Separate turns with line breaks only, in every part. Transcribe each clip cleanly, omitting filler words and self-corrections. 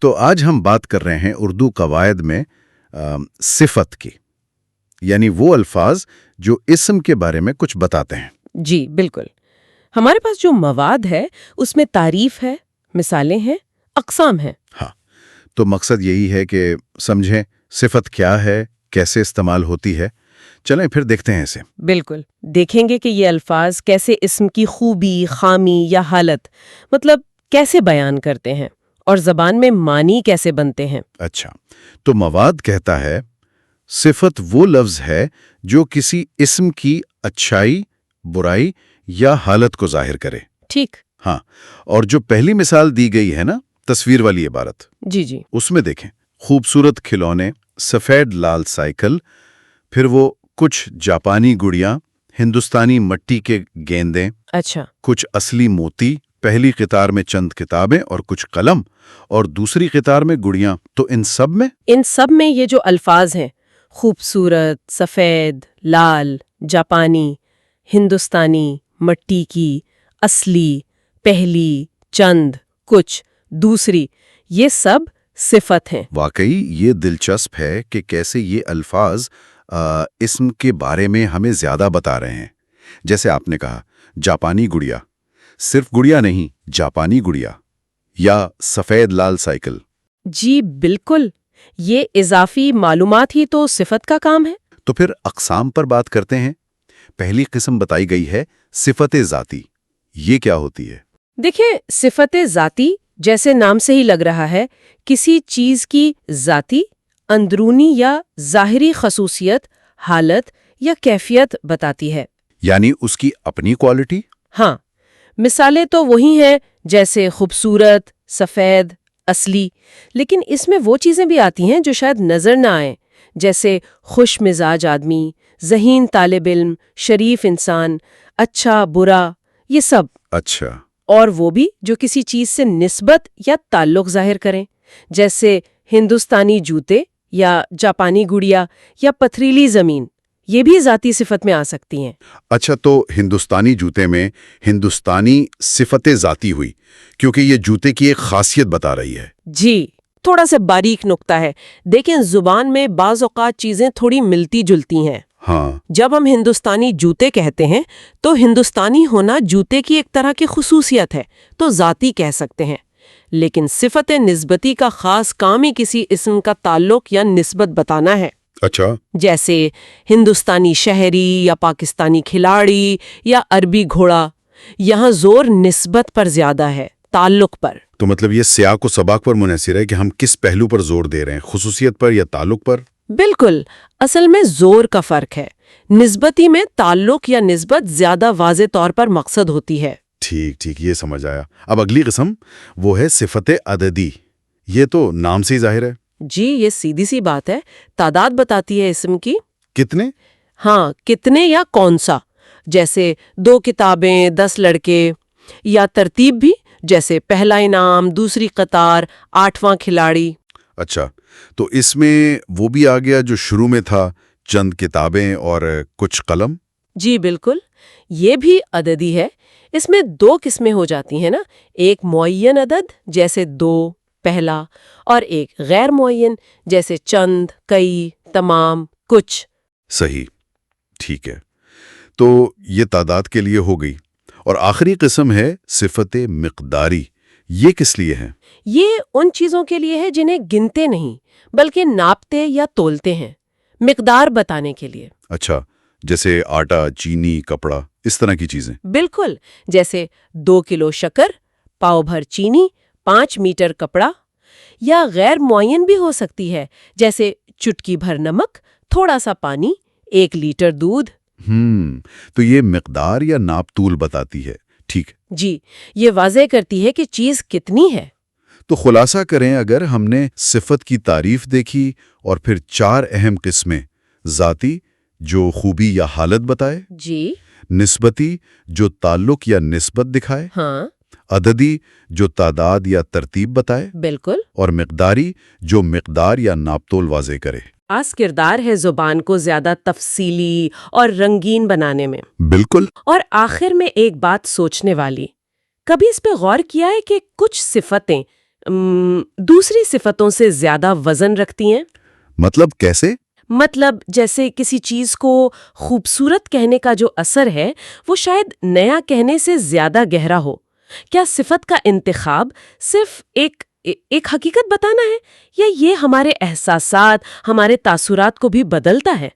تو آج ہم بات کر رہے ہیں اردو قواعد میں صفت کی، یعنی وہ الفاظ جو اسم کے بارے میں کچھ بتاتے ہیں۔
جی بالکل، ہمارے پاس جو مواد ہے اس میں تعریف ہے، مثالیں ہیں، اقسام ہیں۔
ہاں، تو مقصد یہی ہے کہ سمجھیں صفت کیا ہے، کیسے استعمال ہوتی ہے۔ چلیں پھر دیکھتے ہیں اسے۔
بالکل، دیکھیں گے کہ یہ الفاظ کیسے اسم کی خوبی، خامی یا حالت مطلب کیسے بیان کرتے ہیں اور زبان میں معنی کیسے بنتے ہیں۔
اچھا، تو مواد کہتا ہے صفت وہ لفظ ہے جو کسی اسم کی اچھائی، برائی یا حالت کو ظاہر کرے۔
ٹھیک۔
ہاں، اور جو پہلی مثال دی گئی ہے نا، تصویر والی عبارت،
جی
اس میں دیکھیں خوبصورت کھلونے، سفید لال سائیکل، پھر وہ کچھ جاپانی گڑیاں، ہندوستانی مٹی کے گیندیں،
اچھا،
کچھ اصلی موتی، پہلی قطار میں چند کتابیں اور کچھ قلم، اور دوسری قطار میں گڑیاں۔ تو ان سب میں
یہ جو الفاظ ہیں، خوبصورت، سفید، لال، جاپانی، ہندوستانی، مٹی کی، اصلی، پہلی، چند، کچھ، دوسری، یہ سب صفت ہیں۔
واقعی یہ دلچسپ ہے کہ کیسے یہ الفاظ اسم کے بارے میں ہمیں زیادہ بتا رہے ہیں۔ جیسے آپ نے کہا جاپانی گڑیا، صرف گڑیا نہیں، جاپانی گڑیا، یا سفید لال سائیکل۔
جی بالکل، یہ اضافی معلومات ہی تو صفت کا کام ہے۔
تو پھر اقسام پر بات کرتے ہیں۔ پہلی قسم بتائی گئی ہے صفت ذاتی۔ یہ کیا ہوتی ہے؟
دیکھیں، صفت ذاتی جیسے نام سے ہی لگ رہا ہے، کسی چیز کی ذاتی، اندرونی یا ظاہری خصوصیت، حالت یا کیفیت بتاتی ہے۔
یعنی اس کی اپنی کوالٹی؟
ہاں، مثالیں تو وہی ہیں جیسے خوبصورت، سفید، اصلی، لیکن اس میں وہ چیزیں بھی آتی ہیں جو شاید نظر نہ آئیں، جیسے خوش مزاج آدمی، ذہین طالب علم، شریف انسان، اچھا برا، یہ سب۔
اچھا۔
اور وہ بھی جو کسی چیز سے نسبت یا تعلق ظاہر کریں، جیسے ہندوستانی جوتے یا جاپانی گڑیا یا پتھریلی زمین، یہ بھی ذاتی صفت میں آ سکتی ہیں۔
اچھا، تو ہندوستانی جوتے میں ہندوستانی صفت ذاتی ہوئی کیونکہ یہ جوتے کی ایک خاصیت بتا رہی ہے۔
جی، تھوڑا سا باریک نقطہ ہے۔ دیکھیں، زبان میں بعض اوقات چیزیں تھوڑی ملتی جلتی ہیں۔
ہاں،
جب ہم ہندوستانی جوتے کہتے ہیں تو ہندوستانی ہونا جوتے کی ایک طرح کی خصوصیت ہے، تو ذاتی کہہ سکتے ہیں، لیکن صفت نسبتی کا خاص کام ہی کسی اسم کا تعلق یا نسبت بتانا ہے۔
اچھا،
جیسے ہندوستانی شہری یا پاکستانی کھلاڑی یا عربی گھوڑا، یہاں زور نسبت پر زیادہ ہے، تعلق پر۔
تو مطلب یہ سیاق و سباق پر منحصر ہے کہ ہم کس پہلو پر زور دے رہے ہیں، خصوصیت پر یا تعلق پر؟
بالکل، اصل میں زور کا فرق ہے۔ نسبتی میں تعلق یا نسبت زیادہ واضح طور پر مقصد ہوتی ہے۔
ٹھیک، یہ سمجھ آیا۔ اب اگلی قسم وہ ہے صفت عددی۔ یہ تو نام سے ہی ظاہر ہے۔
جی، یہ سیدھی سی بات ہے، تعداد بتاتی ہے اسم کی۔
کتنے؟
ہاں، کتنے یا کون سا، جیسے 2 کتابیں، 10 لڑکے، یا ترتیب بھی، جیسے پہلا انعام، دوسری قطار، 8واں کھلاڑی۔
اچھا، تو اس میں وہ بھی آ گیا جو شروع میں تھا، چند کتابیں اور کچھ قلم؟
جی بالکل، یہ بھی عددی ہے۔ اس میں 2 قسمیں ہو جاتی ہیں نا، ایک معین عدد جیسے 2، پہلا، اور ایک غیر معین جیسے چند، کئی، تمام، کچھ۔
صحیح، ٹھیک ہے۔ تو یہ تعداد کے لیے ہو گئی، اور آخری قسم ہے صفت مقداری۔ یہ کس لیے ہے؟
یہ ان چیزوں کے لیے ہے جنہیں گنتے نہیں بلکہ ناپتے یا تولتے ہیں، مقدار بتانے کے لیے۔
اچھا، جیسے آٹا، چینی، کپڑا، اس طرح کی چیزیں۔
بالکل، جیسے 2 کلو شکر، پاؤ بھر چینی، 5 میٹر کپڑا۔ یا غیر معین بھی ہو سکتی ہے، جیسے چٹکی بھر نمک، تھوڑا سا پانی، 1 لیٹر دودھ۔
تو یہ مقدار یا ناپ تول بتاتی ہے۔ ٹھیک۔
جی، یہ واضح کرتی ہے کہ چیز کتنی ہے۔
تو خلاصہ کریں، اگر ہم نے صفت کی تعریف دیکھی اور پھر 4 اہم قسمیں: ذاتی جو خوبی یا حالت بتائے،
جی،
نسبتی جو تعلق یا نسبت دکھائے،
ہاں
عددی جو تعداد یا ترتیب بتائے،
بالکل،
اور مقداری جو مقدار یا ناپتول واضح کرے۔
خاص کردار ہے زبان کو زیادہ تفصیلی اور رنگین بنانے میں۔
بالکل۔
اور آخر میں ایک بات سوچنے والی، کبھی اس پہ غور کیا ہے کہ کچھ صفتیں دوسری صفتوں سے زیادہ وزن رکھتی ہیں۔
مطلب کیسے؟
مطلب جیسے کسی چیز کو خوبصورت کہنے کا جو اثر ہے وہ شاید نیا کہنے سے زیادہ گہرا ہو۔ کیا صفت کا انتخاب صرف ایک حقیقت بتانا ہے یا یہ ہمارے احساسات، ہمارے تاثرات کو بھی بدلتا ہے؟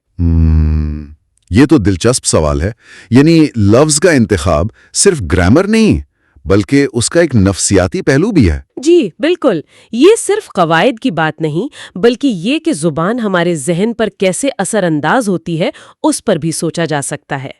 یہ تو دلچسپ سوال ہے۔ یعنی لفظ کا انتخاب صرف گرامر نہیں بلکہ اس کا ایک نفسیاتی پہلو بھی ہے۔
جی بالکل، یہ صرف قواعد کی بات نہیں بلکہ یہ کہ زبان ہمارے ذہن پر کیسے اثر انداز ہوتی ہے اس پر بھی سوچا جا سکتا ہے۔